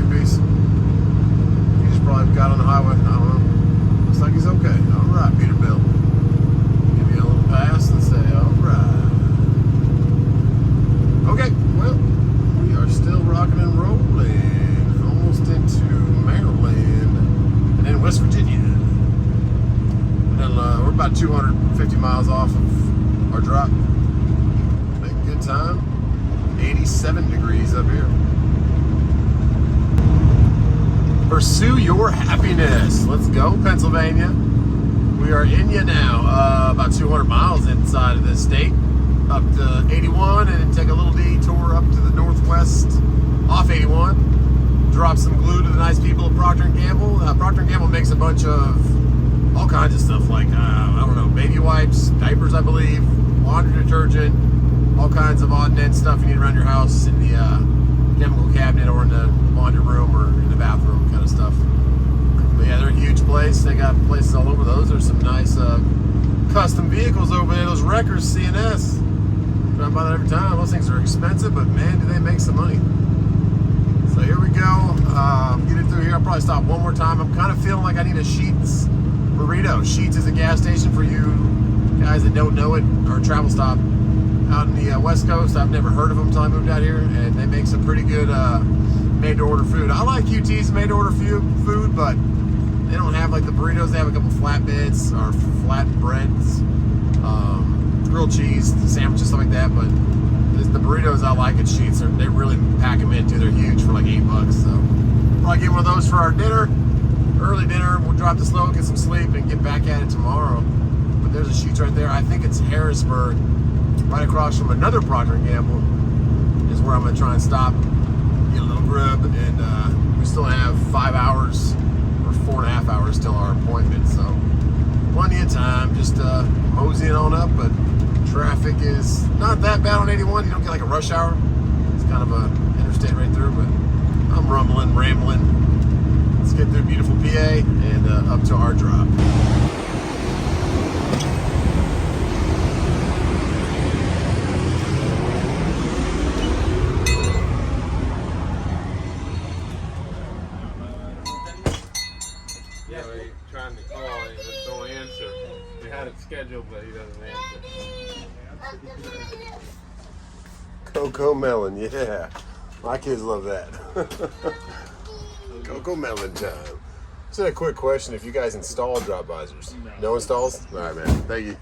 three-piece. He just probably got on the highway. I don't know. Looks like he's okay. All right, Peterbilt. Give you a little pass and say, all right. Okay, well, we are still rocking and rolling. Almost into Maryland and then West Virginia. And then we're about 250 miles off of our drop. Making good time. 87 degrees up here. Pursue your happiness. Let's go, Pennsylvania. We are in you now. About 200 miles inside of this state. Up to 81 and then take a little detour up to the northwest off 81. Drop some glue to the nice people at Procter & Gamble. Procter & Gamble makes a bunch of all kinds of stuff like, I don't know, baby wipes, diapers, I believe, laundry detergent, all kinds of odd and end stuff you need around your house in the chemical cabinet or in the laundry room or in the bathroom kind of stuff. But yeah, they're a huge place. They got places all over those. There's some nice custom vehicles over there. Those Wreckers CNS. Drive by that every time. Those things are expensive, but man, do they make some money. So here we go. Getting through here. I'll probably stop one more time. I'm kind of feeling like I need a Sheetz burrito. Sheetz is a gas station for you guys that don't know it, or a travel stop out in the West Coast. I've never heard of them until I moved out here, and they make some pretty good made-to-order food. I like QT's made-to-order food, but they don't have like the burritos. They have a couple flatbeds or flatbreads, grilled cheese, sandwiches, stuff like that. But the burritos I like at Sheetz, they really pack them in too. They're huge for like $8. So probably get one of those for our dinner, early dinner. We'll drop this low, get some sleep, and get back at it tomorrow. But there's a Sheetz right there. I think it's Harrisburg, right across from another Procter & Gamble, is where I'm gonna try and stop, get a little grub, and we still have 5 hours or 4.5 hours till our appointment. So plenty of time, just moseying on up. But traffic is not that bad on 81. You don't get like a rush hour. It's kind of a interstate right through, but I'm rambling. Let's get through beautiful PA and up to our drop. Yeah, he's trying to call and he just don't answer. We had it scheduled, but he doesn't answer. Cocoa melon, yeah. My kids love that. Cocoa melon time. Just a quick question: if you guys install drop visors? No installs? All right, man. Thank you.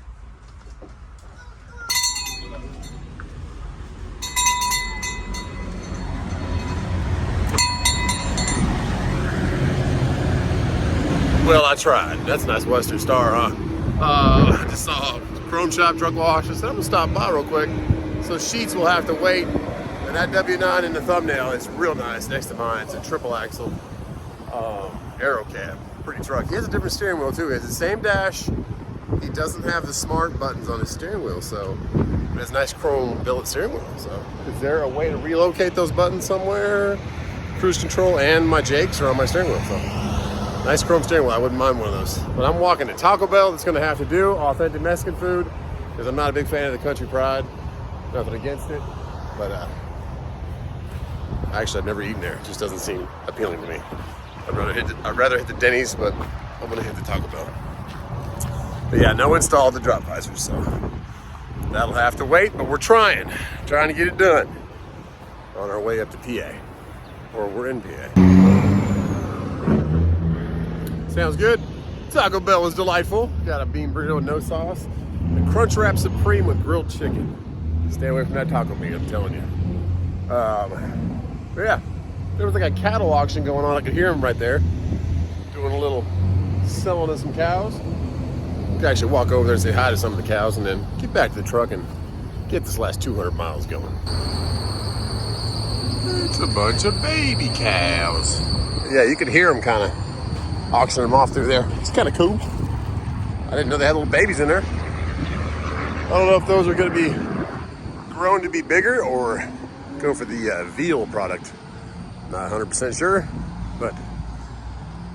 Well, I tried. That's a nice Western Star, huh? I just saw a Chrome Shop truck wash. I said, I'm gonna stop by real quick. So Sheetz will have to wait. And that W9 in the thumbnail is real nice next to mine. It's a triple axle aero cab. Pretty truck. He has a different steering wheel too. He has the same dash. He doesn't have the smart buttons on his steering wheel, so it has a nice chrome billet steering wheel. So is there a way to relocate those buttons somewhere? Cruise control and my Jakes are on my steering wheel. So nice chrome steering wheel. I wouldn't mind one of those. But I'm walking to Taco Bell. That's going to have to do. Authentic Mexican food, because I'm not a big fan of the Country Pride. Nothing against it, but actually I've never eaten there. It just doesn't seem appealing to me. I'd rather hit the Denny's, but I'm going to hit the Taco Bell. But yeah, no install of the drop visors, so that'll have to wait. But we're trying to get it done on our way up to PA, or we're in PA. Sounds good. Taco Bell was delightful. Got a bean burrito with no sauce. The Crunch Wrap Supreme with grilled chicken. Stay away from that taco meat, I'm telling you. But yeah, there was like a cattle auction going on. I could hear him right there, doing a little selling of some cows. You could actually walk over there and say hi to some of the cows and then get back to the truck and get this last 200 miles going. It's a bunch of baby cows. Yeah, you could hear them kind of auctioning them off through there. It's kind of cool. I didn't know they had little babies in there. I don't know if those are going to be grown to be bigger or go for the veal product. Not 100% sure, but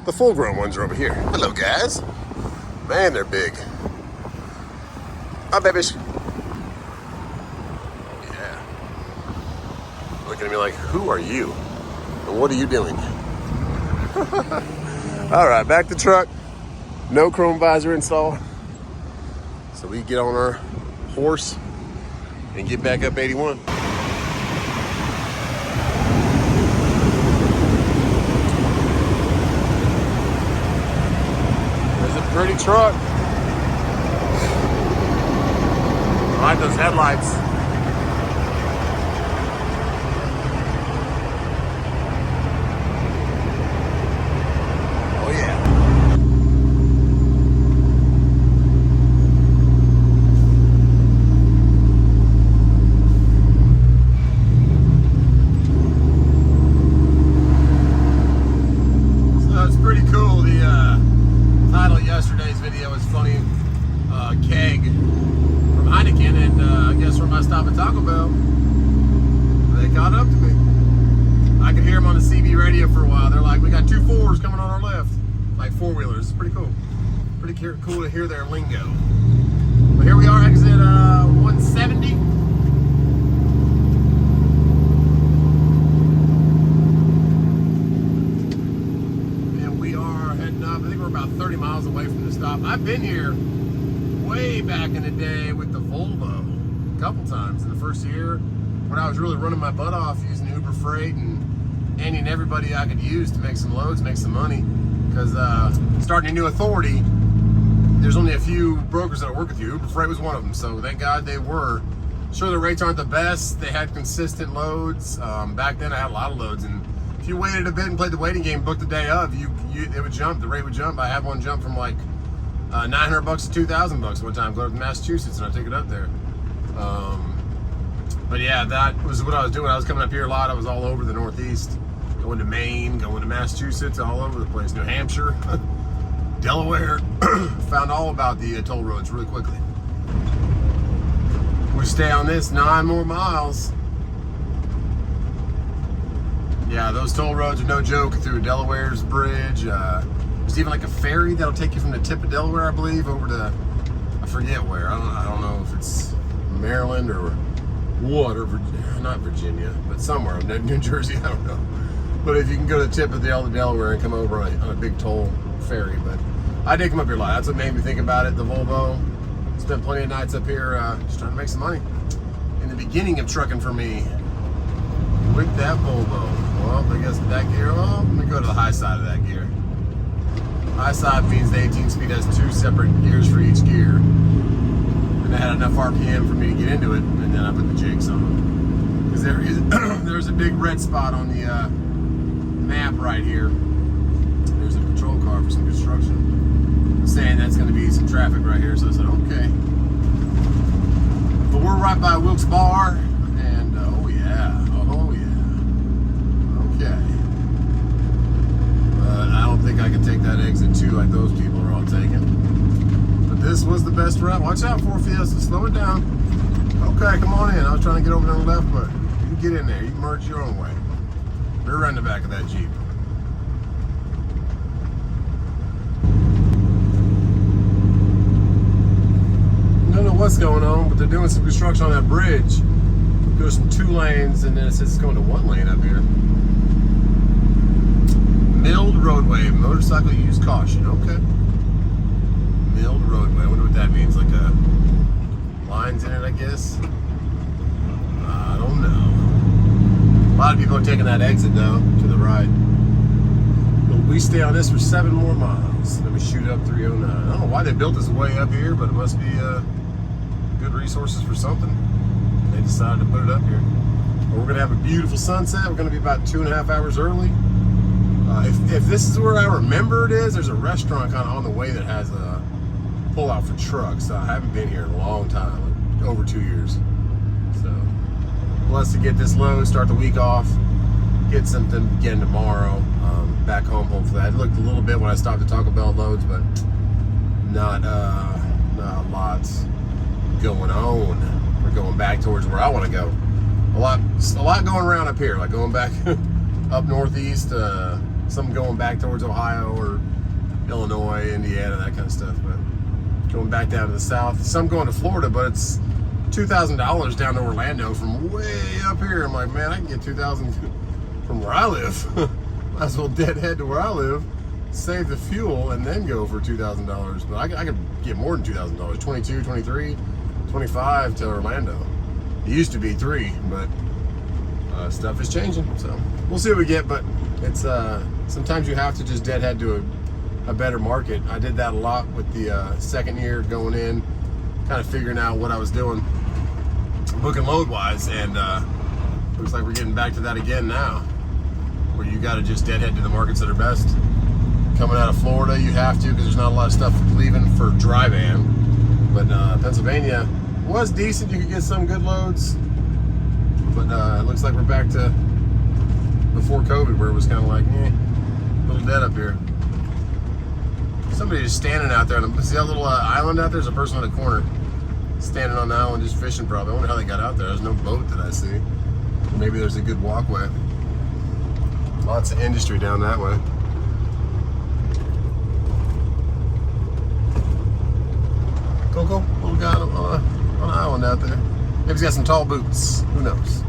the full-grown ones are over here. Hello, guys. Man, they're big. Hi, babies. Yeah. Looking at me like, who are you? And what are you doing? All right, back to truck. No chrome visor install. So we get on our horse and get back up 81. There's a pretty truck. I like those headlights. Oh yeah. So it's pretty cool. The title of yesterday's video is funny. Keg from Heineken, and I guess from my stop at Taco Bell, they caught up to me. I could hear them on the CB radio for a while. They're like, we got 2 4s coming on our left, like 4-wheelers. It's pretty cool. Pretty cool to hear their lingo. But here we are, exit 170. And we are heading up. I think we're about 30 miles away from the stop. I've been here way back in the day with the Volvo a couple times in the first year when I was really running my butt off using Uber Freight and anying everybody I could use to make some loads, make some money. Because starting a new authority, there's only a few brokers that work with you. Uber Freight was one of them, so thank God they were. Sure, the rates aren't the best. They had consistent loads. Back then I had a lot of loads, and if you waited a bit and played the waiting game, booked the day of, it would jump, the rate would jump. I had one jump from like $900 to $2,000 one time, go to Massachusetts, and I took it up there. But yeah, that was what I was doing. I was coming up here a lot. I was all over the Northeast, going to Maine, going to Massachusetts, all over the place. New Hampshire, Delaware. Found all about the toll roads really quickly. We stay on this 9 more miles. Yeah, those toll roads are no joke through Delaware's bridge. There's even like a ferry that'll take you from the tip of Delaware, I believe, over to, I forget where. I don't know if it's Maryland or what, or not Virginia, but somewhere, New Jersey, I don't know. But if you can go to the tip of the Delaware and come over on a big toll ferry. But I did come up here a lot. That's what made me think about it, the Volvo. Spent plenty of nights up here just trying to make some money. In the beginning of trucking for me, with that Volvo. Well, I guess that gear, well, let me go to the high side of that gear. High side means the 18-speed has 2 separate gears for each gear. And I had enough RPM for me to get into it, and then I put the jakes on. Because there's a big red spot on the map right here. There's a patrol car for some construction, saying that's going to be some traffic right here. So I said, okay. But we're right by Wilkes Barre, and oh yeah. Okay. But I don't think I can take that exit 2 like those people are all taking. But this was the best route. Watch out for Fiesta, slow it down. Okay, come on in. I was trying to get over on the left, but you can get in there. You can merge your own way. We're right in the back of that Jeep. I don't know what's going on, but they're doing some construction on that bridge. Goes from 2 lanes, and then it says it's going to 1 lane up here. Milled roadway, motorcycle use caution. Okay. Milled roadway. I wonder what that means. Like lines in it, I guess. I don't know. A lot of people are taking that exit though to the right. But we stay on this for 7 more miles. Then we shoot up 309. I don't know why they built this way up here, but it must be good resources for something. They decided to put it up here. But we're gonna have a beautiful sunset. We're gonna be about 2.5 hours early. If this is where I remember it is, there's a restaurant kind of on the way that has a pull-out for trucks. I haven't been here in a long time, like over 2 years. So, blessed to get this load, start the week off, get something again tomorrow. Back home, hopefully. I looked a little bit when I stopped at Taco Bell loads, but not a lot going on. We're going back towards where I want to go. A lot going around up here, like going back up northeast. Some going back towards Ohio or Illinois, Indiana, that kind of stuff. But going back down to the south. Some going to Florida, but it's $2,000 down to Orlando from way up here. I'm like, man, I can get $2,000 from from where I live. Might as well deadhead to where I live, save the fuel, and then go for $2,000. But I could get more than $2,000, 22, 23, 25 to Orlando. It used to be 3, but stuff is changing. So we'll see what we get, but it's sometimes you have to just deadhead to a better market. I did that a lot with the second year going in, kind of figuring out what I was doing book and load wise, and looks like we're getting back to that again now, where you got to just deadhead to the markets that are best. Coming out of Florida, you have to, because there's not a lot of stuff leaving for dry van. But Pennsylvania was decent. You could get some good loads, but it looks like we're back to before COVID, where it was kind of like, a little dead up here. Somebody just standing out there. See that little island out there? There's a person in the corner standing on the island just fishing probably. I wonder how they got out there. There's no boat that I see. Maybe there's a good walkway. Lots of industry down that way. Coco, little guy on an island out there. Maybe he's got some tall boots. Who knows?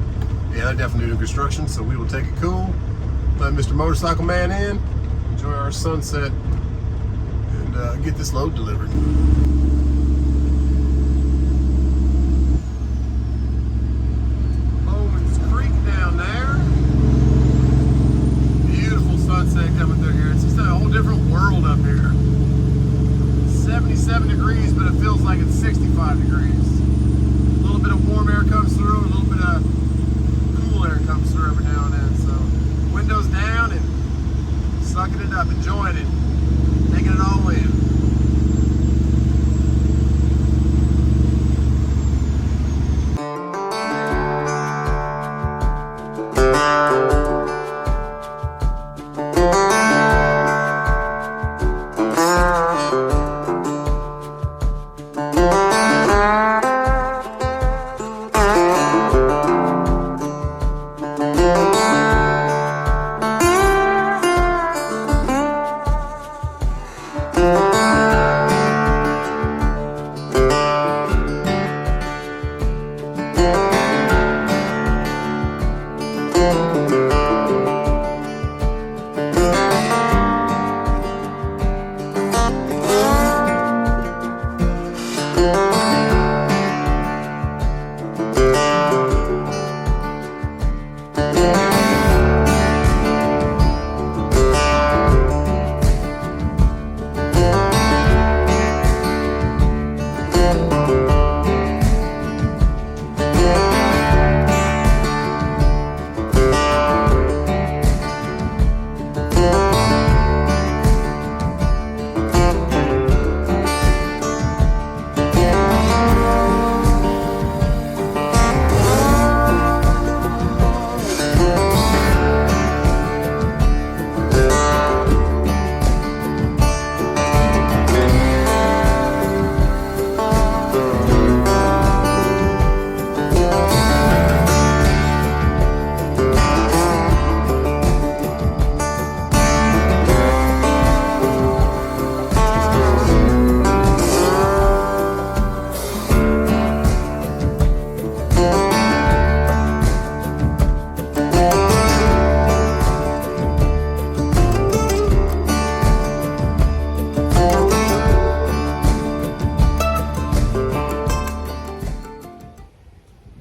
Yeah, they're definitely doing construction, so we will take it cool. Let Mr. Motorcycle Man in, enjoy our sunset, and get this load delivered. Bowman's Creek down there. Beautiful sunset coming through here. It's just a whole different world up here. 77 degrees, but it feels like it's 65 degrees. A little bit of warm air comes through, a little bit of cool air comes through every now and then. So windows down and sucking it up, enjoying it, taking it all in.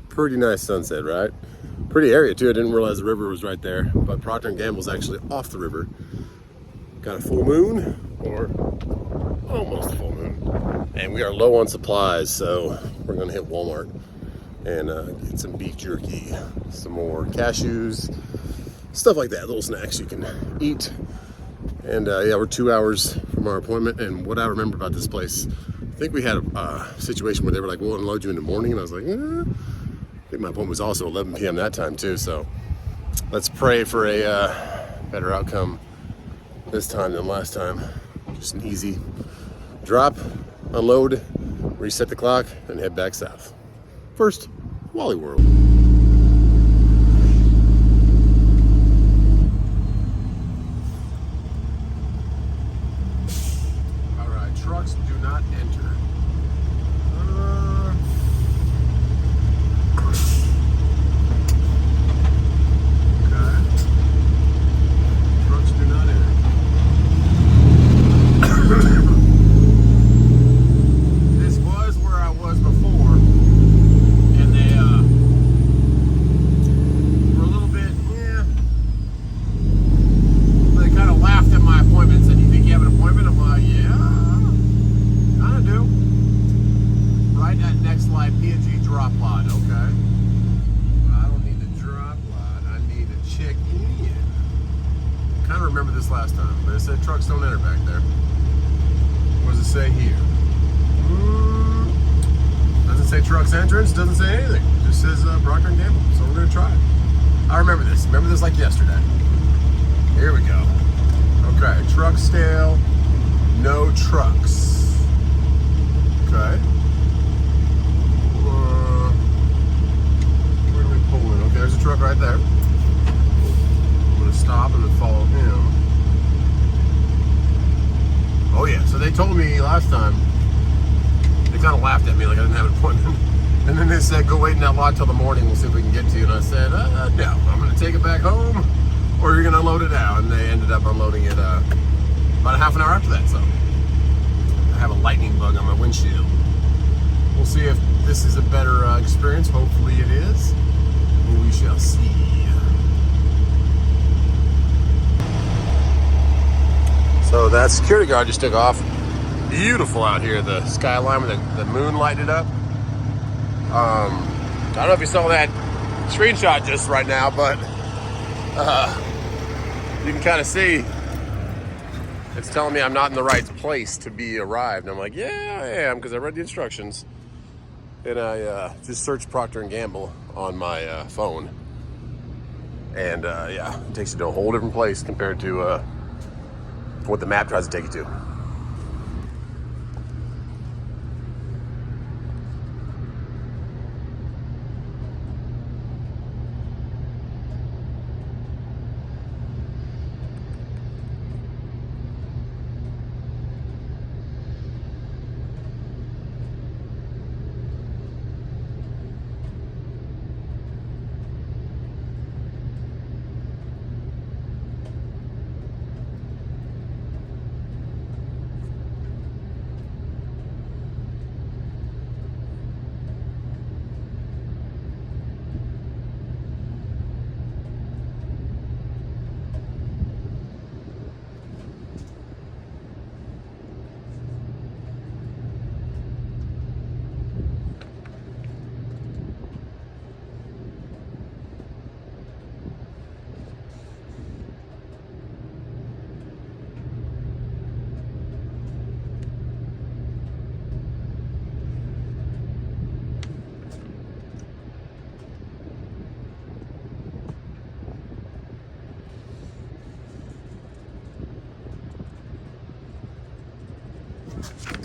Pretty nice sunset, right? Pretty area too. I didn't realize the river was right there, but Procter & Gamble's actually off the river. Got a full moon, or almost a full moon. And we are low on supplies, so we're gonna hit Walmart and get some beef jerky, some more cashews, stuff like that, little snacks you can eat. And yeah, we're 2 hours from our appointment. And what I remember about this place, I think we had a situation where they were like, we'll unload you in the morning. And I was like, I think my appointment was also 11 p.m. that time too. So let's pray for a better outcome this time than last time. Just an easy drop, unload, reset the clock, and head back south. First, Wally World. All right, trucks do not enter. Okay. this last time, but it said trucks don't enter back there. What does it say here? Doesn't say trucks entrance, doesn't say anything. It just says Procter & Gamble, so we're gonna try it. I remember this like yesterday. Here we go. Okay, truck scale, no trucks. Okay. Where do we pull in? Okay, there's a truck right there. I'm gonna stop and then follow him. Oh yeah, so they told me last time, they kind of laughed at me like I didn't have an appointment. And then they said, go wait in that lot till the morning, we'll see if we can get to you. And I said, no, I'm gonna take it back home, or you're gonna unload it now. And they ended up unloading it about a half an hour after that, so. I have a lightning bug on my windshield. We'll see if this is a better experience. Hopefully it is. We shall see. So that security guard just took off. Beautiful out here, the skyline with the moon lighted up. I don't know if you saw that screenshot just right now, but you can kind of see it's telling me I'm not in the right place to be arrived. And I'm like, yeah, I am, because I read the instructions. And I just searched Procter & Gamble on my phone. And yeah, it takes you to a whole different place compared to what the map tries to take you to.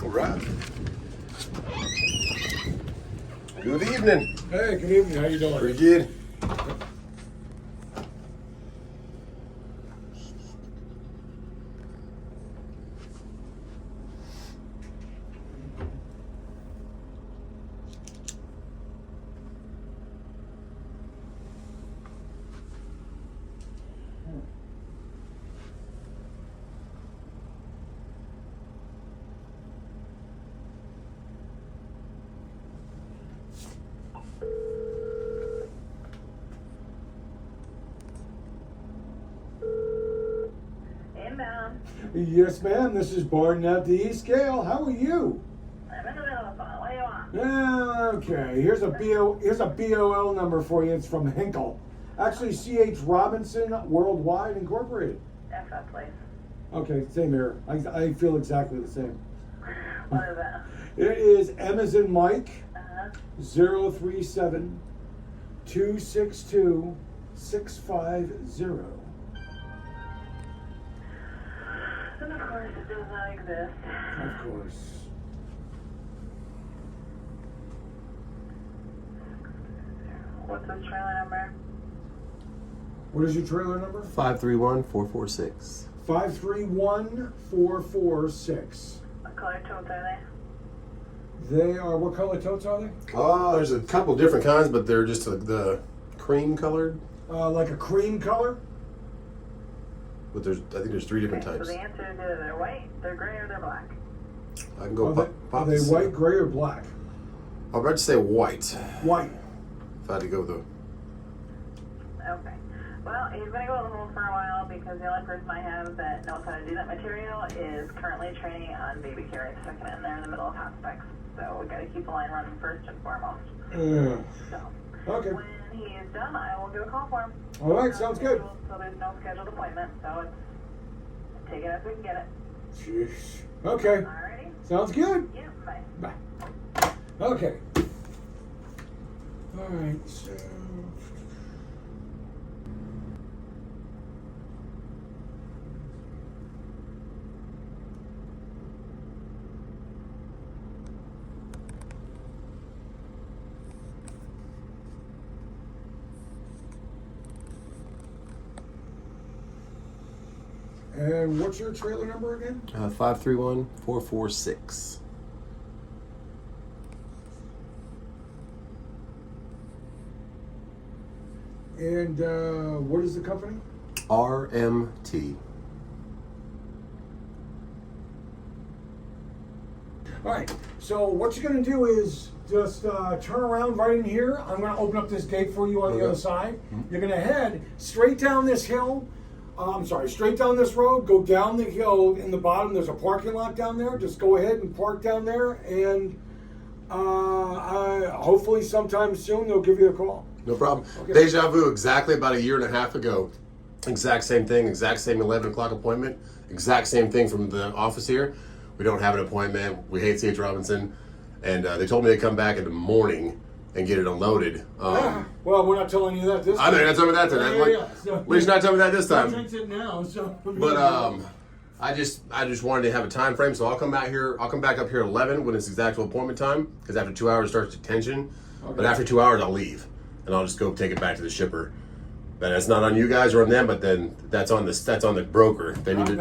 All right. Good evening. Hey, good evening. How you doing? Pretty good. Yes, ma'am. This is Barton at the East Gale. How are you? I'm in the middle of fun. What do you want? Okay. Here's a BOL number for you. It's from Hinkle. Actually, C.H. Robinson Worldwide Incorporated. F that place. Okay, same here. I feel exactly the same. What is that? It is M as in Mike, Uh-huh. 037 262 650. And of course, it does not exist. Of course. What's this trailer number? What is your trailer number? 531446. 531446. What color totes are they? They are, what color totes are they? Oh, there's a couple different kinds, but they're just the cream colored. Like a cream color? But I think there's 3 different Okay, types. so the answer is either they're white, they're gray, or they're black. I can go Are pop they this white, in. gray, or black? I'll bet to say white. White. If I had to go with the. Okay. Well, he's going to go on hold for a while because the only person I have that knows how to do that material is currently training on baby carriage second, and they're in the middle of hot specs. So we got to keep the line running first and foremost. So Okay. when he is done, I will do a call for him. All right, sounds good. So there's no scheduled appointment. So it's Take it as we can get it. Jeez. Okay. Alrighty? Sounds good. Yeah, bye. Bye. Okay. All right. So. And what's your trailer number again? 531446. And what is the company? RMT. All right. So what you're going to do is just turn around right in here. I'm going to open up this gate for you on the other side. You're going to head straight down this hill. Straight down this road. Go down the hill. In the bottom, there's a parking lot down there. Just go ahead and park down there, and hopefully sometime soon they'll give you a call. No problem. Okay. Deja vu, exactly about a year and a half ago. Exact same thing, exact same 11 o'clock appointment. Exact same thing from the office here. We don't have an appointment. We hate C.H. Robinson. And they told me to come back in the morning and get it unloaded. Well, we're not telling you that this time. I know you're not telling me that time. So, At least you're not telling me that this time. It now, so. But I just wanted to have a time frame, so I'll come back here. I'll come back up here at 11 when it's his actual appointment time, because after 2 hours starts detention. Okay. But after 2 hours, I'll leave and I'll just go take it back to the shipper. But it's not on you guys or on them, but then that's on the broker. They need to.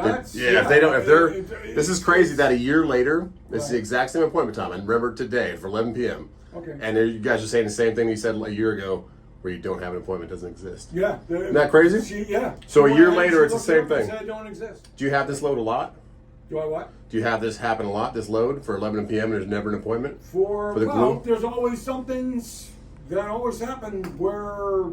This is crazy that a year later, this is the exact same appointment time. I remember today for 11 p.m. Okay. And you guys are saying the same thing you said a year ago, where you don't have an appointment, doesn't exist. Yeah. Isn't that crazy? Yeah. So a year later, it's the same They thing. said don't exist. Do you have this load a lot? Do I what? Do you have this happen a lot, this load, for 11 p.m. and there's never an appointment? For the glue? there's always some things that always happen where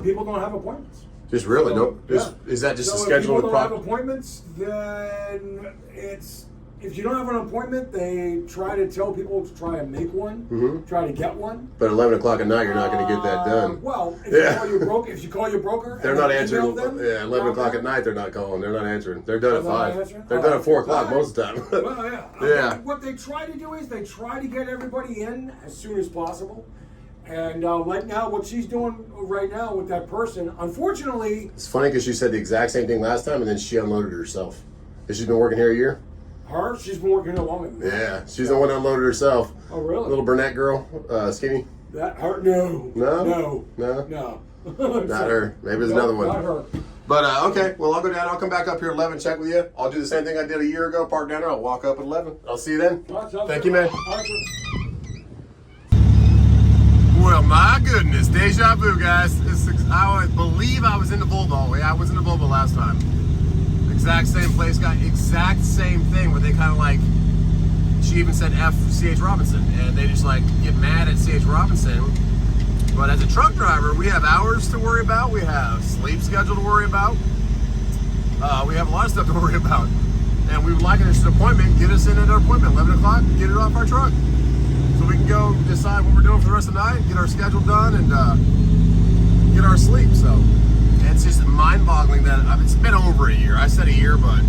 people don't have appointments. Just really? So, Is that just so a if schedule people with don't have appointments, then it's... If you don't have an appointment, they try to tell people to try and make one, try to get one. But 11 o'clock at night, you're not going to get that done. Well, if you call your broker, They're and not you answering. email them, 11 o'clock at night, they're not calling. They're not answering. They're done at They're not 5. answering? They're done at 4 o'clock Right. most of the time. Well, yeah. Yeah. What they try to do is they try to get everybody in as soon as possible. And right now, what she's doing right now with that person, unfortunately... It's funny because she said the exact same thing last time, and then she unloaded herself. Has she been working here a year? She's been working here longer than that. Yeah, she's the one that unloaded herself. Oh, really? Little brunette girl, skinny. That her? No. No? No. No? No. Not her. Maybe there's another one. Not her. But, okay, well, I'll go down. I'll come back up here at 11, check with you. I'll do the same thing I did a year ago, park down there. I'll walk up at 11. I'll see you then. All right, sounds Thank good. you, man. All right, sir. Well, my goodness, deja vu, guys. I believe I was in the Volvo. Yeah, I was in the Volvo last time. Exact same place, got exact same thing where they kind of like, she even said F C.H. Robinson, and they just like get mad at C.H. Robinson. But as a truck driver, we have hours to worry about, we have sleep schedule to worry about, we have a lot of stuff to worry about. And we would like this appointment, get us in at our appointment, 11 o'clock, get it off our truck. So we can go decide what we're doing for the rest of the night, get our schedule done, and get our sleep. So it's just mind-boggling that it's been over a year. I said a year, but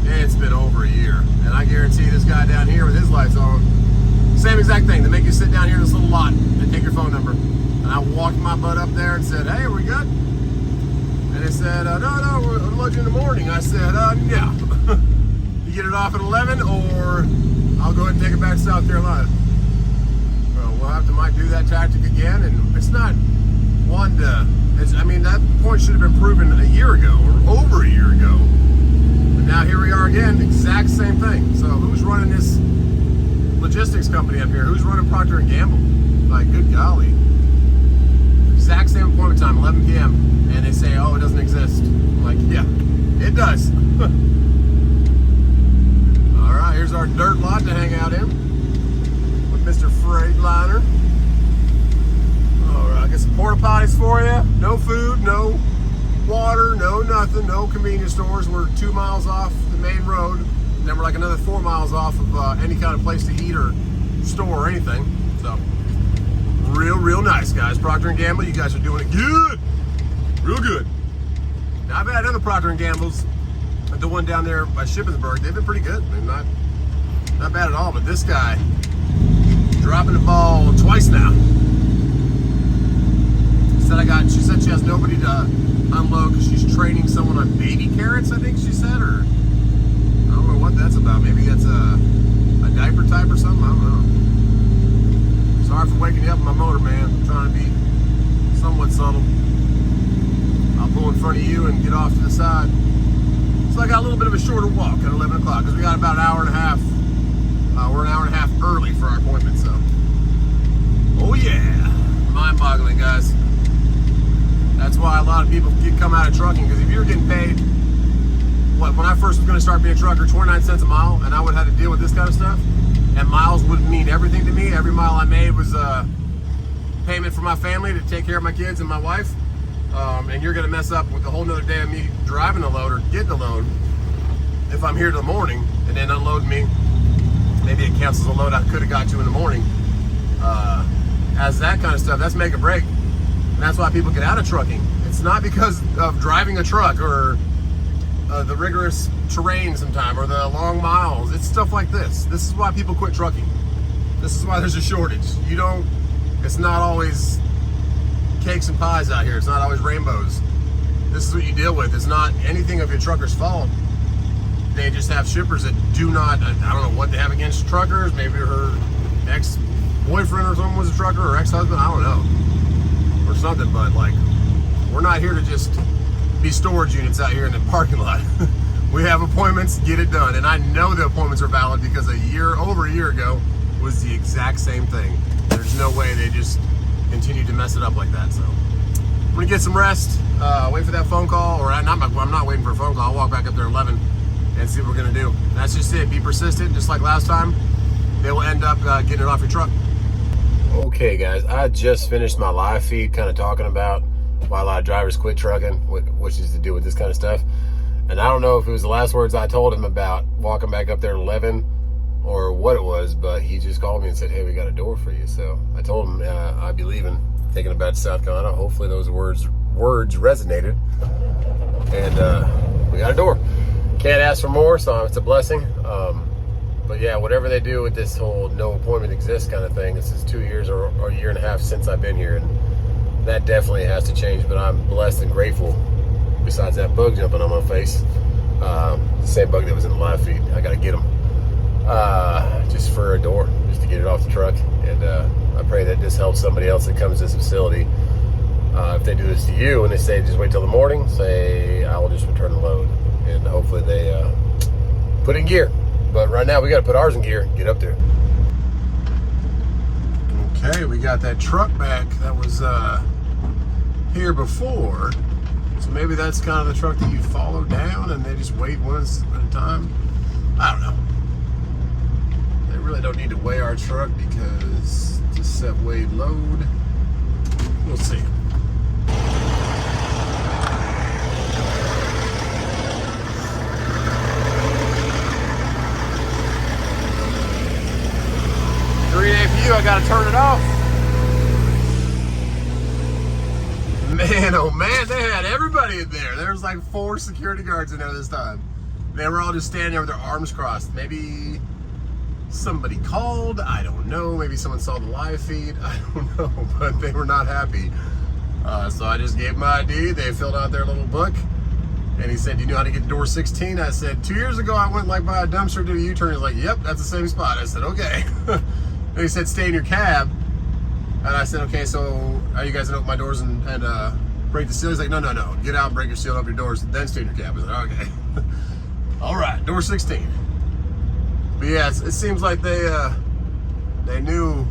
it's been over a year. And I guarantee this guy down here with his lights on, same exact thing. They make you sit down here in this little lot and take your phone number. And I walked my butt up there and said, hey, are we good? And they said, no, we'll unload you in the morning. I said, yeah. You get it off at 11, or I'll go ahead and take it back to South Carolina. Might do that tactic again, and it's not one to. That point should have been proven a year ago or over a year ago. But now here we are again, exact same thing. So who's running this logistics company up here? Who's running Procter & Gamble? Like, good golly. Exact same appointment time, 11 p.m. And they say, oh, it doesn't exist. I'm like, yeah, it does. All right, here's our dirt lot to hang out in with Mr. Freightliner. Get some porta potties for you. No food, no water, no nothing, no convenience stores. We're 2 miles off the main road, and then we're like another 4 miles off of any kind of place to eat or store or anything. So, real nice, guys. Procter & Gamble, you guys are doing it good. Real good. Now, I've had other Procter & Gambles that the one down there by Shippensburg, they've been pretty good. They're not bad at all. But this guy dropping the ball twice now. She said she has nobody to unload because she's training someone on baby carrots, I think she said, or I don't know what that's about. Maybe that's a diaper type or something. I don't know. Sorry for waking you up in my motor, man. I'm trying to be somewhat subtle. I'll pull in front of you and get off to the side. So I got a little bit of a shorter walk at 11 o'clock because we got about an hour and a half. We're an hour and a half early for our appointment, so. Oh yeah, mind-boggling, guys. That's why a lot of people come out of trucking, because if you're getting paid, when I first was going to start being a trucker, 29 cents a mile, and I would have to deal with this kind of stuff, and miles would mean everything to me. Every mile I made was a payment for my family to take care of my kids and my wife, and you're going to mess up with a whole nother day of me driving the load or getting the load if I'm here till the morning and then unload me. Maybe it cancels a load I could have got to in the morning. As that kind of stuff, that's make or break. And that's why people get out of trucking. It's not because of driving a truck or the rigorous terrain sometime or the long miles. It's stuff like this. This is why people quit trucking. This is why there's a shortage. It's not always cakes and pies out here. It's not always rainbows. This is what you deal with. It's not anything of your trucker's fault. They just have shippers that do not, I don't know what they have against truckers. Maybe her ex-boyfriend or someone was a trucker, or ex-husband, I don't know. Or something, but like, we're not here to just be storage units out here in the parking lot. We have appointments, get it done. And I know the appointments are valid because over a year ago was the exact same thing. There's no way they just continue to mess it up like that. So I'm gonna get some rest, wait for that phone call, or I'm not waiting for a phone call. I'll walk back up there at 11 and see what we're gonna do. And that's just it. Be persistent, just like last time. They will end up getting it off your truck. Okay, guys, I just finished my live feed kind of talking about why a lot of drivers quit trucking, which is to do with this kind of stuff. And I don't know if it was the last words I told him about walking back up there at 11 or what it was, but he just called me and said, hey, we got a door for you. So I told him I'd be leaving, thinking about South Carolina. Hopefully those words resonated. And we got a door. Can't ask for more, so it's a blessing. But yeah, whatever they do with this whole no appointment exists kind of thing, this is 2 years or a year and a half since I've been here, and that definitely has to change. But I'm blessed and grateful, besides that bug jumping on my face, the same bug that was in the live feed. I got to get them just for a door, just to get it off the truck. And I pray that this helps somebody else that comes to this facility. If they do this to you and they say just wait till the morning, say I will just return the load, and hopefully they put it in gear. But right now we got to put ours in gear, get up there. Okay, we got that truck back that was here before. So maybe that's kind of the truck that you follow down and they just wait once at a time. I don't know. They really don't need to weigh our truck because it's a set weight load. We'll see. APU, I gotta turn it off. Man, oh man, they had everybody in there. There was like 4 security guards in there this time. They were all just standing there with their arms crossed. Maybe somebody called, I don't know. Maybe someone saw the live feed, I don't know, but they were not happy. So I just gave them my ID. They filled out their little book. And he said, do you know how to get to door 16? I said, 2 years ago, I went like by a dumpster, did a U-turn. He's like, yep, that's the same spot. I said, okay. And he said, stay in your cab. And I said, okay, so are you guys gonna open my doors and break the seal? He's like, no. Get out and break your seal, open your doors, then stay in your cab. I said, okay. All right, door 16. But yeah, it seems like they knew,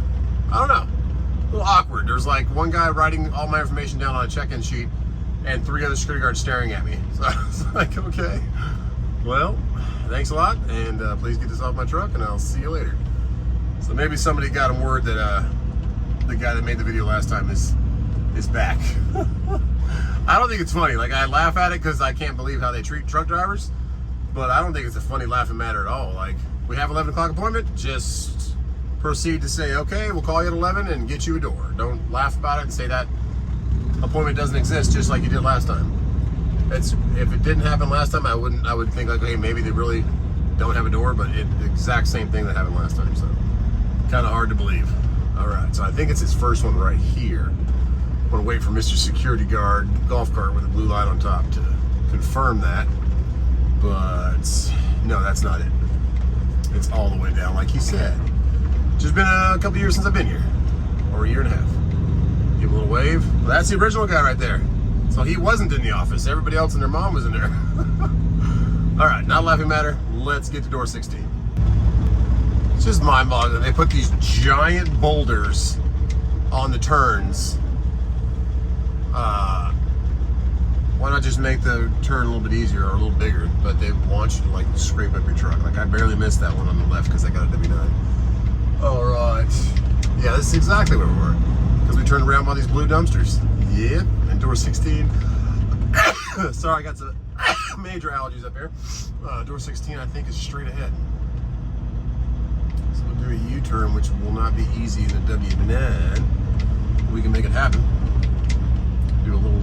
I don't know, a little awkward. There's like one guy writing all my information down on a check-in sheet and 3 other security guards staring at me. So I was like, okay, well, thanks a lot, and please get this off my truck, and I'll see you later. So maybe somebody got him word that the guy that made the video last time is back. I don't think it's funny. Like, I laugh at it because I can't believe how they treat truck drivers, but I don't think it's a funny laughing matter at all. Like, we have 11 o'clock appointment, just proceed to say, okay, we'll call you at 11 and get you a door. Don't laugh about it and say that appointment doesn't exist, just like you did last time. if it didn't happen last time, I would think like, hey, maybe they really don't have a door, but the exact same thing that happened last time, so kind of hard to believe. All right, so I think it's his first one right here. I'm gonna wait for Mr. Security Guard golf cart with a blue light on top to confirm that, but no, that's not it. It's all the way down, like he said. Just been a couple years since I've been here, or a year and a half. Give a little wave. Well, that's the original guy right there. So he wasn't in the office. Everybody else and their mom was in there. All right, not laughing matter. Let's get to door 16. It's just mind-boggling. They put these giant boulders on the turns. Why not just make the turn a little bit easier or a little bigger? But they want you to like scrape up your truck. Like I barely missed that one on the left because I got a W9. All right. Yeah, this is exactly where we were. Because we turned around by these blue dumpsters. Yeah, and door 16. Sorry, I got some major allergies up here. Door 16, I think, is straight ahead. So we'll do a U-turn, which will not be easy in a W9. We can make it happen. Do a little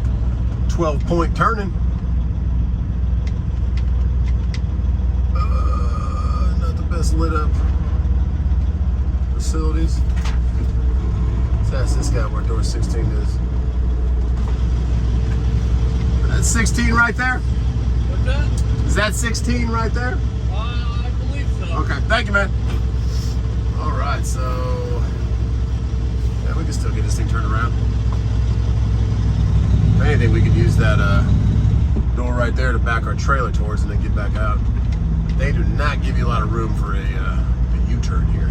12-point turning. Not the best lit up facilities. Let's ask this guy where door 16 is. That's 16 right there? What's that? Is that 16 right there? I believe so. Okay, thank you, man. All right, so yeah, we can still get this thing turned around. If anything, we could use that door right there to back our trailer towards and then get back out. They do not give you a lot of room for a U-turn here.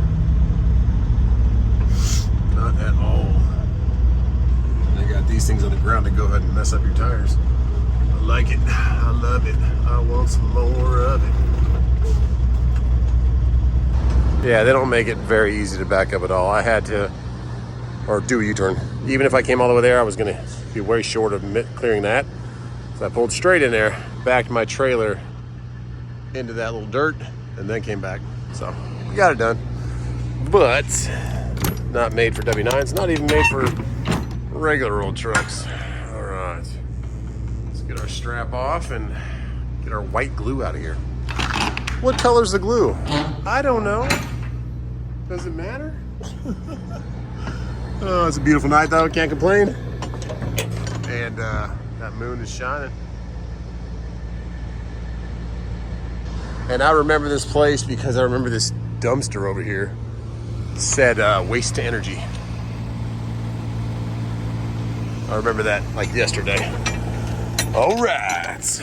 Not at all. They got these things on the ground to go ahead and mess up your tires. I like it. I love it. I want some more of it. Yeah, they don't make it very easy to back up at all. I had to, or do a U-turn. Even if I came all the way there, I was gonna be way short of clearing that. So I pulled straight in there, backed my trailer into that little dirt, and then came back. So we got it done. But not made for W9s, not even made for regular old trucks. All right, let's get our strap off and get our white glue out of here. What color's the glue? I don't know. Does it matter? Oh, it's a beautiful night though, can't complain. And that moon is shining. And I remember this place because I remember this dumpster over here said waste to energy. I remember that like yesterday. All right, let's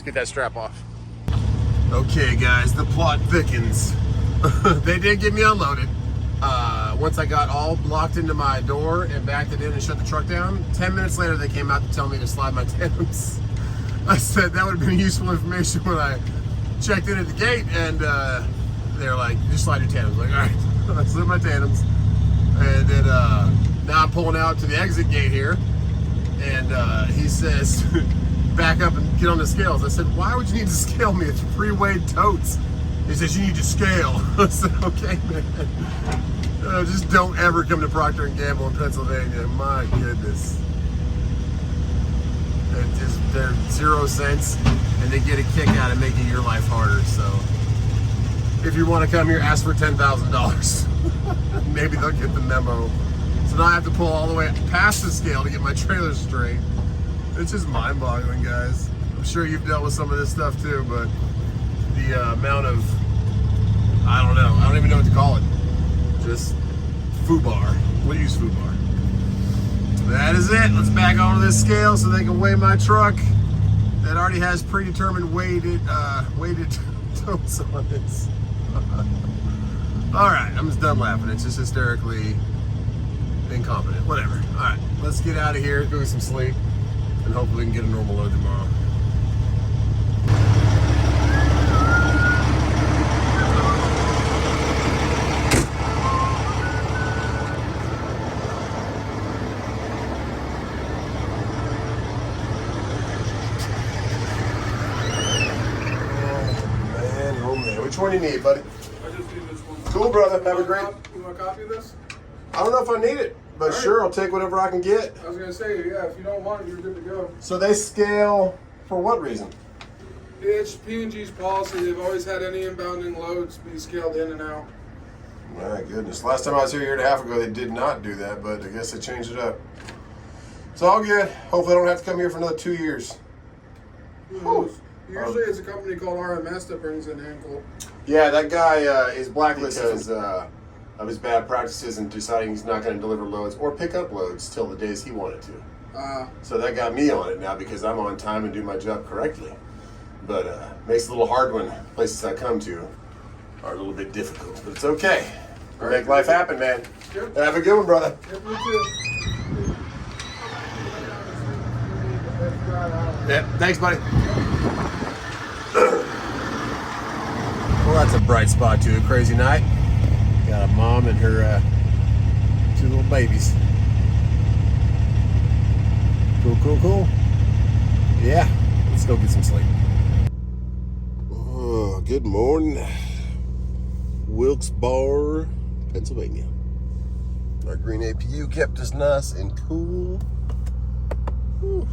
get that strap off. Okay guys, the plot thickens. They did get me unloaded. Once I got all locked into my door and backed it in and shut the truck down, 10 minutes later they came out to tell me to slide my tandems. I said that would have been useful information when I checked in at the gate, and they're like, just slide your tandems. Like, all right, I slid my tandems. And then now I'm pulling out to the exit gate here, and he says, back up and get on the scales. I said, why would you need to scale me? It's pre-weighed totes. He says, you need to scale. I said, okay, man. Just don't ever come to Procter & Gamble in Pennsylvania. My goodness. They're 0 cents, and they get a kick out of making your life harder. So if you want to come here, ask for $10,000. Maybe they'll get the memo. So now I have to pull all the way past the scale to get my trailer straight. It's just mind-boggling, guys. I'm sure you've dealt with some of this stuff too, but the amount of, I don't know, I don't even know what to call it. Just FUBAR. We'll use FUBAR. That is it. Let's back onto this scale so they can weigh my truck that already has predetermined weighted totes on it. All right, I'm just done laughing. It's just hysterically incompetent. Whatever. All right, let's get out of here, go get some sleep, and hopefully we can get a normal load tomorrow. Which one do you need, buddy? I just need this one. Cool, brother. Have a great. You want a copy of this? I don't know if I need it, but All right. Sure, I'll take whatever I can get. I was gonna say, yeah. If you don't want it, you're good to go. So they scale For what reason? It's P&G's policy. They've always had any inbounding loads be scaled in and out. My goodness. Last time I was here a year and a half ago, they did not do that, but I guess they changed it up. It's all good. Hopefully I don't have to come here for another 2 years. Who knows? Usually it's a company called RMS that brings in Ankle. Yeah, that guy is blacklisted because of his bad practices and deciding he's not going to deliver loads or pick up loads till the days he wanted to. So that got me on it now because I'm on time and do my job correctly. But makes it a little hard when places I come to are a little bit difficult. But it's okay. We make life happen, man. Yep. Have a good one, brother. Yep, me too. Yeah, thanks, buddy. Well, that's a bright spot too. A crazy night. Got a mom and her 2 little babies. Cool, cool, cool. Yeah, let's go get some sleep. Oh, good morning, Wilkes-Barre, Pennsylvania. Our green APU kept us nice and cool. Whew.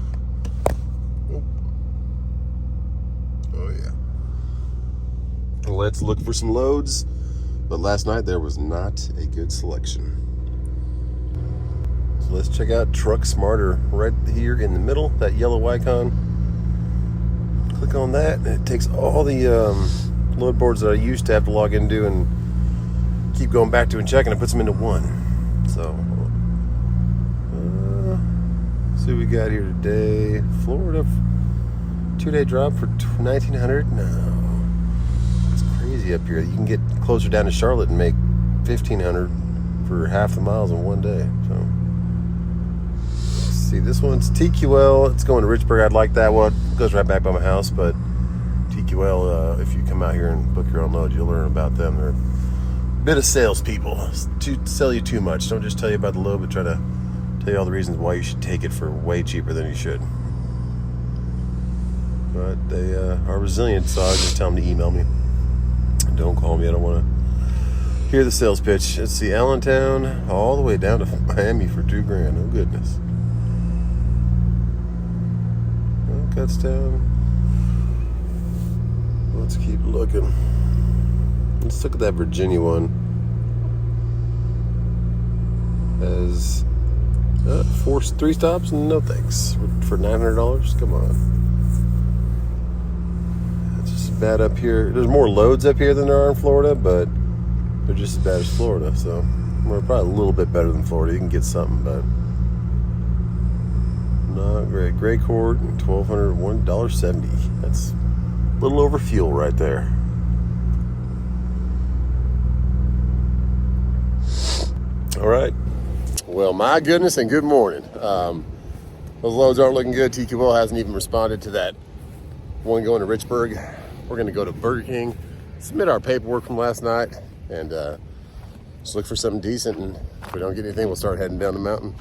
Oh yeah. Let's look for some loads. But last night there was not a good selection. So let's check out Truck Smarter right here in the middle, that yellow icon. Click on that and it takes all the load boards that I used to have to log into and keep going back to and checking. It puts them into one. So see what we got here today. Florida 2-day drop for 1,900. No. Easy up here. You can get closer down to Charlotte and make 1,500 for half the miles in one day. So let's see, this one's TQL. It's going to Richburg. I'd like that one. It goes right back by my house, but TQL, if you come out here and book your own load, you'll learn about them. They're a bit of salespeople to sell you too much. Don't just tell you about the load, but try to tell you all the reasons why you should take it for way cheaper than you should. But they are resilient, so I just tell them to email me. Don't call me. I don't want to hear the sales pitch. Let's see, Allentown all the way down to Miami for $2,000. Oh goodness. Well, Cutstown. Let's keep looking. Let's look at that Virginia one. Has 3 stops? No thanks. For $900? Come on. Bad up here. There's more loads up here than there are in Florida, but they're just as bad as Florida, so we're probably a little bit better than Florida. You can get something, but not great. Gray Court, $1,200, $1.70. That's a little over fuel right there. All right. Well, my goodness, and good morning. Those loads aren't looking good. TQL hasn't even responded to that one going to Richburg. We're going to go to Burger King, submit our paperwork from last night, and just look for something decent. And if we don't get anything, we'll start heading down the mountain.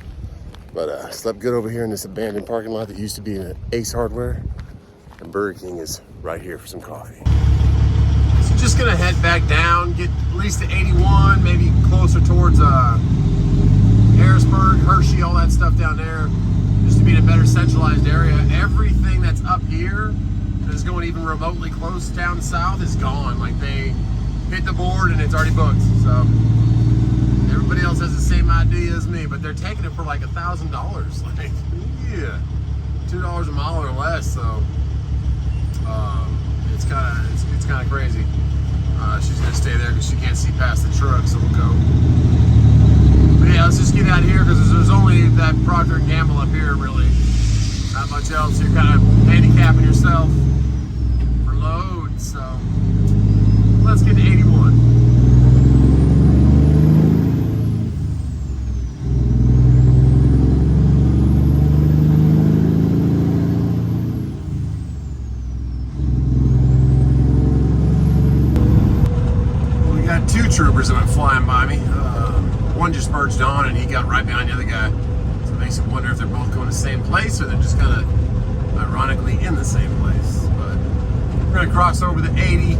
But slept good over here in this abandoned parking lot that used to be an Ace Hardware. And Burger King is right here for some coffee. So just going to head back down, get at least to 81, maybe closer towards Harrisburg, Hershey, all that stuff down there, just to be in a better centralized area. Everything that's up here is going even remotely close down south is gone. Like they hit the board and it's already booked. So everybody else has the same idea as me, but they're taking it for like $1,000. Like, yeah, $2 a mile or less. So it's kind of crazy. She's gonna stay there because she can't see past the truck, so we'll go. But yeah, let's just get out of here because there's only that Procter & Gamble up here, really. Not much else. You're kind of handicapping yourself for loads, so let's get to 81. We got 2 troopers that went flying by me. One just merged on and he got right behind the other guy. So it makes you wonder if they're both going to the same place or they're just kind of ironically in the same place. But we're going to cross over the 80.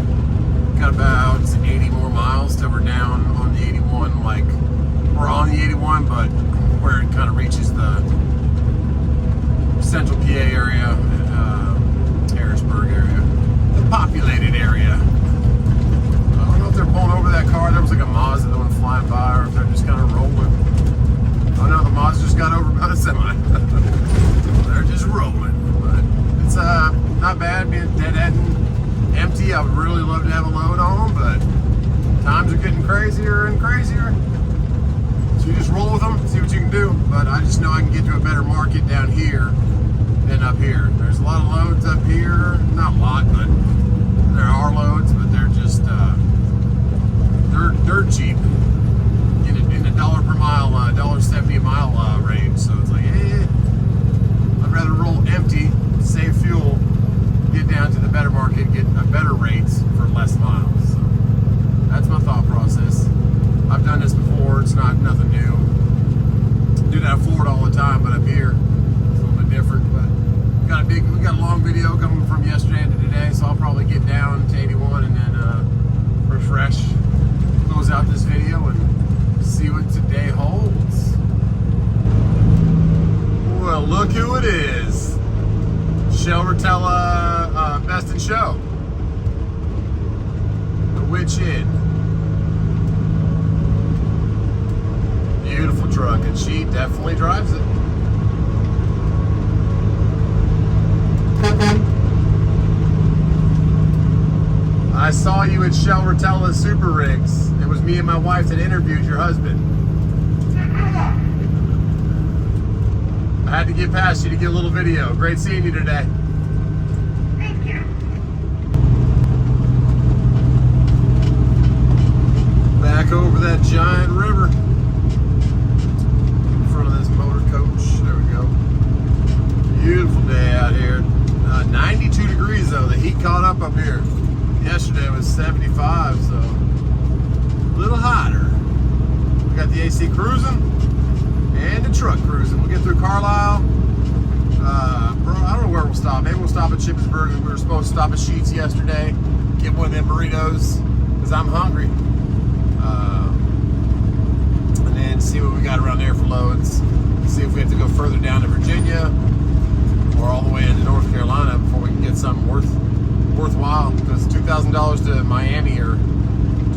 Got about 80 more miles till we're down on the 81. Like, we're on the 81, but where it kind of reaches the central PA area. Pittsburgh area, the populated area. I don't know if they're pulling over that car. There was like a Mazda that went flying by, or if they're just kind of rolling. Oh no, the Mazda just got over by the semi. They're just rolling. But it's not bad being deadhead and empty. I would really love to have a load on them, but times are getting crazier and crazier. So you just roll with them, see what you can do. But I just know I can get to a better market down here than up here. There's a lot of loads up here. Not a lot, but there are loads, but they're just dirt cheap. In a $1 per mile, $1.70 a mile range. So it's like, I'd rather roll empty, save fuel, get down to the better market, get a better rates for less miles. So that's my thought process. I've done this before. It's nothing new. Do that in Florida all the time, but up here it's a little bit different. But we got a long video coming from yesterday into today, so I'll probably get down to 81 and then refresh, close out this video, and see what today holds. Well, look who it is. Shell Rotella Best in Show. The Witch Inn. Beautiful truck, and she definitely drives it. I saw you at Shell Rotella Super Rigs. It was me and my wife that interviewed your husband. I had to get past you to get a little video. Great seeing you today. Thank you. Back over that giant river. In front of this motor coach. There we go. Beautiful day out here. 92 degrees though. The heat caught up here. Yesterday was 75, so a little hotter. We got the AC cruising and the truck cruising. We'll get through Carlisle. I don't know where we'll stop. Maybe we'll stop at Shippensburg. We were supposed to stop at Sheetz yesterday, get one of them burritos, because I'm hungry. And then see what we got around there for loads. See if we have to go further down to Virginia or all the way into North Carolina before we can get something worthwhile. Because $2,000 to Miami or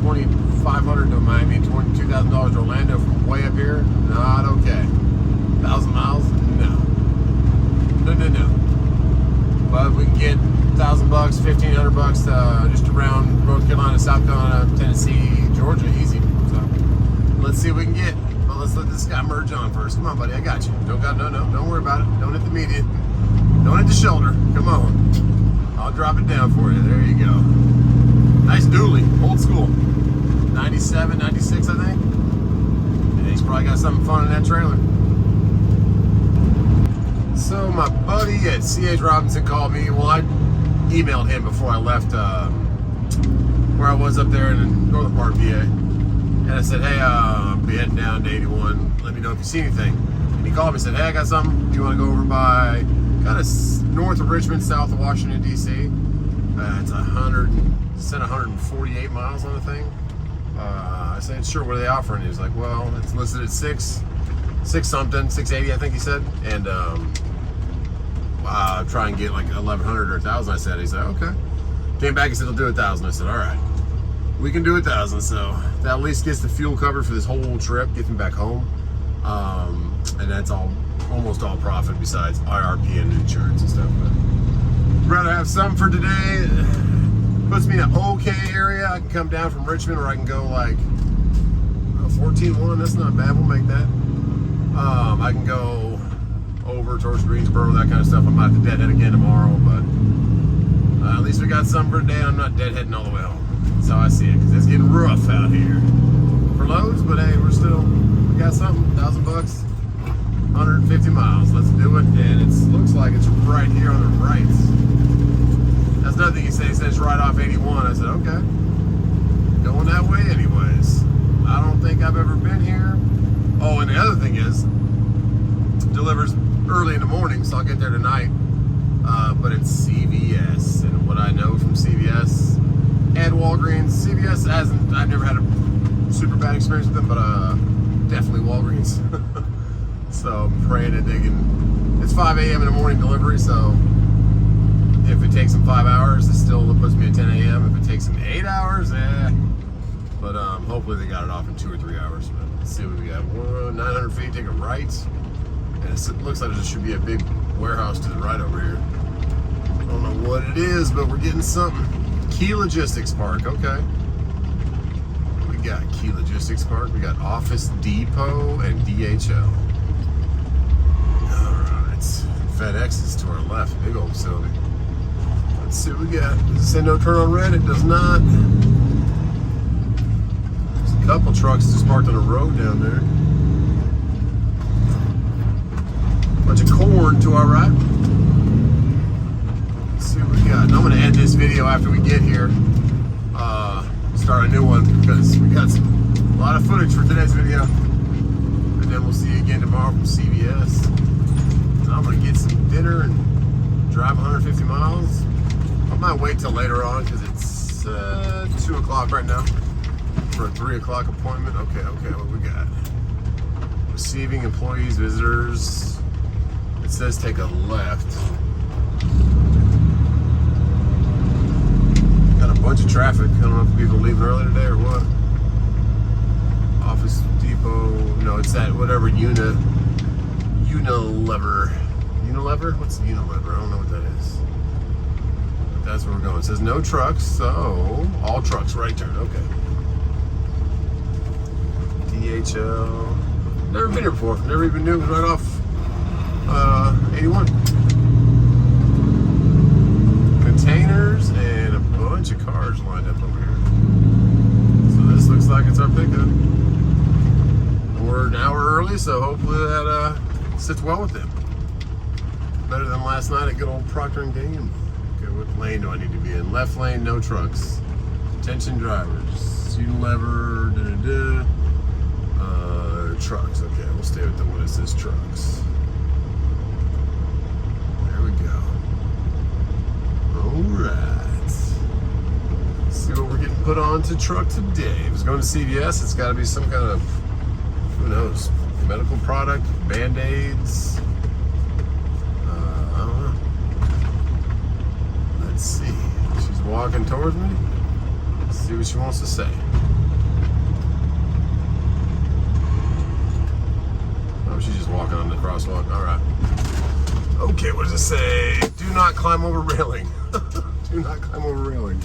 $2,500 to Miami, $2,000 to Orlando from way up here, not okay. 1,000 miles, no. But we can get $1,000, $1,500 just around North Carolina, South Carolina, Tennessee, Georgia, easy. So let's see what we can get. But let's let this guy merge on first. Come on, buddy, I got you. Don't worry about it. Don't hit the median. Don't hit the shoulder. Come on. I'll drop it down for you. There you go. Nice dually, old school. 97, 96, I think. And he's probably got something fun in that trailer. So my buddy at C.H. Robinson called me. Well, I emailed him before I left where I was up there in the northern part of PA. And I said, hey, I'll be heading down to 81. Let me know if you see anything. And he called me and said, hey, I got something. Do you want to go over by kind of north of Richmond, south of Washington, D.C.? It's 148 miles on the thing. I said, sure, what are they offering? He was like, well, it's listed at six something, 680, I think he said. And try and get like 1,100 or 1,000, I said. He said, okay. Came back and said, he'll do 1,000. I said, all right, we can do 1,000. So that at least gets the fuel covered for this whole trip, gets me back home. And that's almost all profit besides IRP and insurance and stuff. But I'd rather have some for today. Puts me in an okay area. I can come down from Richmond, or I can go like 14-1. That's not bad. We'll make that. I can go over towards Greensboro, that kind of stuff. I might have to deadhead again tomorrow, but at least we got some for today. And I'm not deadheading all the way home. That's how I see it, because it's getting rough out here for loads. But hey, we got something. $1,000, 150 miles. Let's do it. And it looks like it's right here on the right. That's another thing he said. He said it's right off 81. I said, okay. Going that way anyways. I don't think I've ever been here. Oh, and the other thing is, delivers early in the morning, so I'll get there tonight. But it's CVS. And what I know from CVS and Walgreens, CVS I've never had a super bad experience with them, but definitely Walgreens. So I'm praying that they can, it's 5 a.m. in the morning delivery, so If it takes them 5 hours, it still puts me at 10 a.m. If it takes them 8 hours, But hopefully they got it off in 2 or 3 hours. But let's see what we got. 900 feet, take a right. And it looks like there should be a big warehouse to the right over here. I don't know what it is, but we're getting something. Key Logistics Park, okay. We got Key Logistics Park. We got Office Depot and DHL. All right. FedEx is to our left. Big old facility. Let's see what we got. Does it say no turn on red? It does not. There's a couple trucks just parked on the road down there. Bunch of corn to our right. Let's see what we got. And I'm going to end this video after we get here. Start a new one because we got a lot of footage for today's video. And then we'll see you again tomorrow from CVS. And I'm going to get some dinner and drive 150 miles. I might wait till later on because it's 2 o'clock right now for a 3 o'clock appointment. Okay, what we got? Receiving employees, visitors. It says take a left. Got a bunch of traffic. I don't know if people leaving early today or what. Office Depot. No, it's that whatever Unilever. Unilever? What's Unilever? I don't know what that is. But that's where we're going. It says no trucks, so all trucks right turn. Okay. DHL. Never been here before. Never even knew it was right off 81. Containers and a bunch of cars lined up over here. So this looks like it's our pickup. We're an hour early, so hopefully that sits well with them. Better than last night at good old Procter & Gamble. Okay, what lane do I need to be in? Left lane, no trucks. Attention drivers. Unilever, trucks. Okay, we'll stay with the one that says trucks. There we go. Alright. Let's see what we're getting put on to truck today. If it's going to CVS, it's got to be some kind of, who knows, medical product, Band-Aids. I don't know. Let's see. She's walking towards me. Let's see what she wants to say. She's just walking on the crosswalk. All right. Okay, what does it say? Do not climb over railing. Do not climb over railing.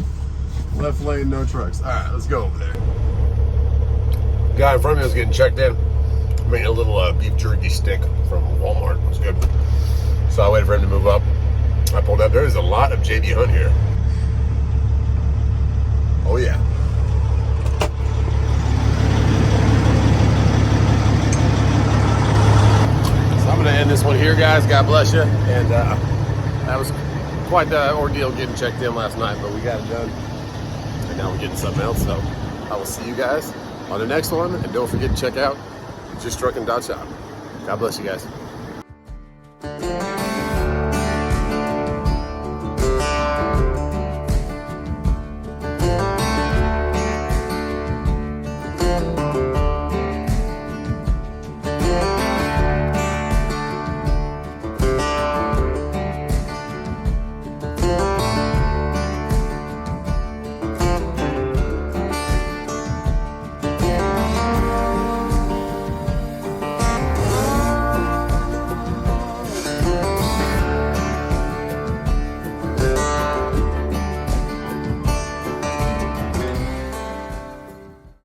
Left lane, no trucks. All right, let's go over there. Guy in front of me was getting checked in. I made a little beef jerky stick from Walmart. It was good. So I waited for him to move up. I pulled up. There is a lot of JB Hunt here. Oh, yeah. I'm going to end this one here, guys. God bless you. And that was quite the ordeal getting checked in last night, but we got it done. And now we're getting something else. So I will see you guys on the next one. And don't forget to check out justtrucking.shop. God bless you guys.